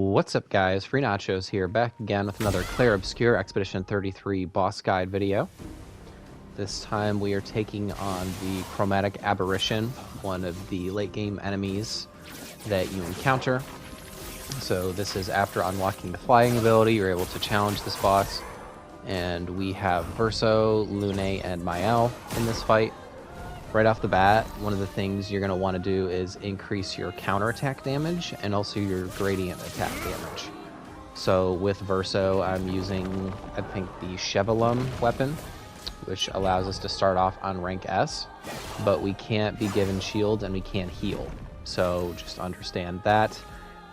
What's up, guys? Free Nachos here, back again with another Clair Obscur Expedition 33 boss guide video. This time we are taking on the Chromatic Abberration, one of the late game enemies that you encounter. So this is after unlocking the flying ability, you're able to challenge this boss. And we have Verso, Lune, and Mael in this fight. Right off the bat, one of the things you're going to want to do is increase your counterattack damage and also your gradient attack damage. So with Verso, I'm using, I think, the Chevelum weapon, which allows us to start off on rank S, but we can't be given shield and we can't heal. So just understand that.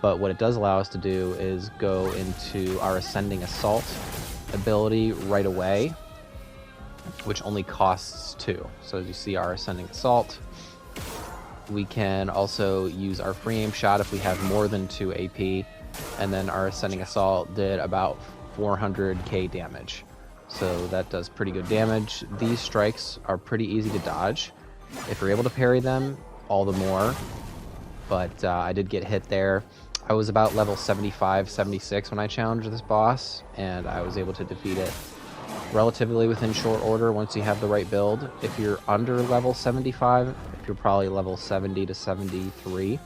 But what it does allow us to do is go into our Ascending Assault ability right away, which only costs 2. So as you see, our Ascending Assault. We can also use our free aim shot if we have more than 2 AP, and then our Ascending Assault did about 400k damage. So that does pretty good damage. These strikes are pretty easy to dodge. If you're able to parry them, all the more. But I did get hit there. I was about level 75, 76 when I challenged this boss, and I was able to defeat it relatively within short order once you have the right build. If you're under level 75, if you're probably level 70 to 73,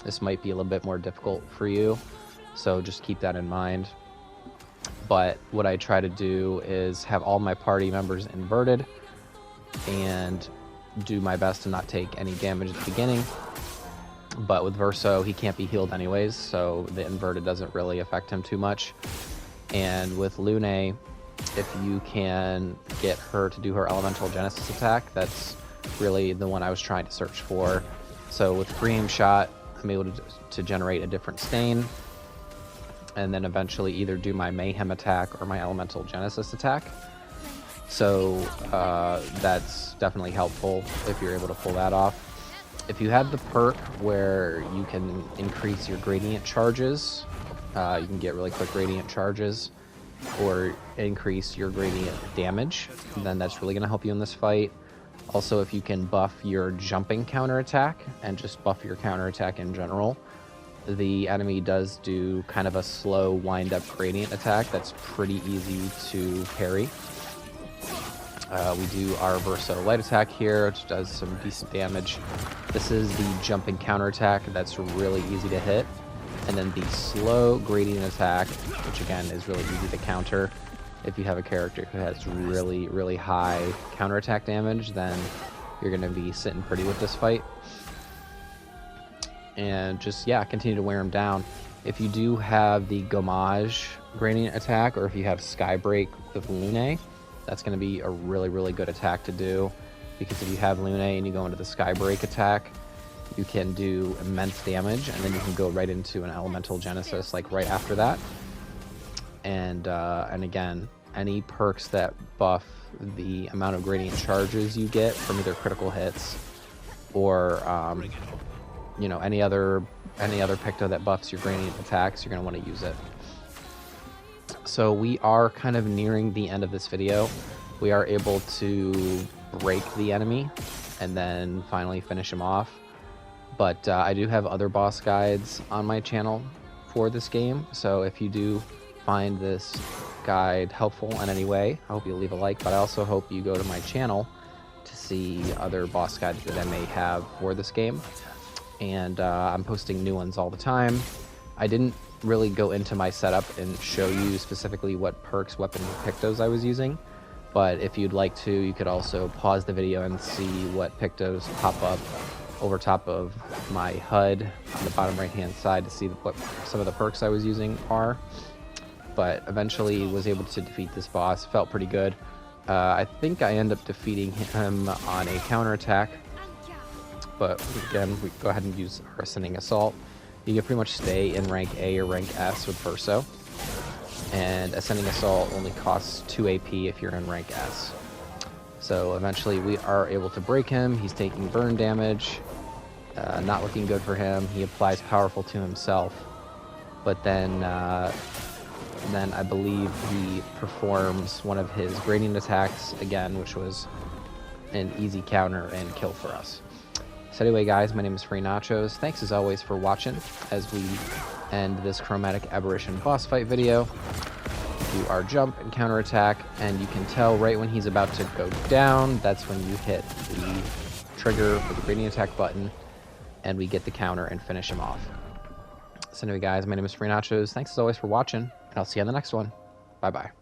this might be a little bit more difficult for you, so just keep that in mind. But what I try to do is have all my party members inverted and do my best to not take any damage at the beginning. But with Verso, he can't be healed anyways, so the inverted doesn't really affect him too much. And with Lune, if you can get her to do her Elemental Genesis attack, that's really the one I was trying to search for. So with free aim shot, I'm able to generate a different stain, and then eventually either do my Mayhem attack or my Elemental Genesis attack. So that's definitely helpful if you're able to pull that off. If you have the perk where you can increase your gradient charges, you can get really quick gradient charges, or increase your gradient damage, then that's really going to help you in this fight. Also, if you can buff your jumping counterattack and just buff your counterattack in general, the enemy does do kind of a slow wind-up gradient attack that's pretty easy to parry. We do our Verso light attack here, which does some decent damage. This is the jumping counterattack that's really easy to hit. And then the slow gradient attack, which again is really easy to counter. If you have a character who has really, really high counterattack damage, then you're going to be sitting pretty with this fight. And just, yeah, continue to wear him down. If you do have the Gommage gradient attack, or if you have Skybreak with Lune, that's going to be a really, really good attack to do. Because if you have Lune and you go into the Skybreak attack, you can do immense damage, and then you can go right into an Elemental Genesis like right after that. And again, any perks that buff the amount of gradient charges you get from either critical hits or you know, any other Picto that buffs your gradient attacks, you're going to want to use it. So we are kind of nearing the end of this video. We are able to break the enemy and then finally finish him off. But I do have other boss guides on my channel for this game, so if you do find this guide helpful in any way, I hope you'll leave a like, but I also hope you go to my channel to see other boss guides that I may have for this game. And I'm posting new ones all the time. I didn't really go into my setup and show you specifically what perks, weapons, and Pictos I was using, but if you'd like to, you could also pause the video and see what Pictos pop up over top of my HUD on the bottom right hand side to see what some of the perks I was using are. But eventually was able to defeat this boss. Felt pretty good. I think I end up defeating him on a counterattack, but again, we go ahead and use our Ascending Assault. You can pretty much stay in rank A or rank S with Verso, and Ascending Assault only costs 2 AP if you're in rank S. So eventually we are able to break him. He's taking burn damage. Not looking good for him. He applies Powerful to himself, but then I believe he performs one of his gradient attacks again, which was an easy counter and kill for us. So anyway, guys, my name is Free Nachos. Thanks as always for watching as we end this Chromatic Aberration boss fight video. Do our jump and counterattack, and you can tell right when he's about to go down, that's when you hit the trigger for the gradient attack button, and we get the counter and finish him off. So anyway guys, my name is Free Nachos. Thanks as always for watching, and I'll see you on the next one. Bye bye.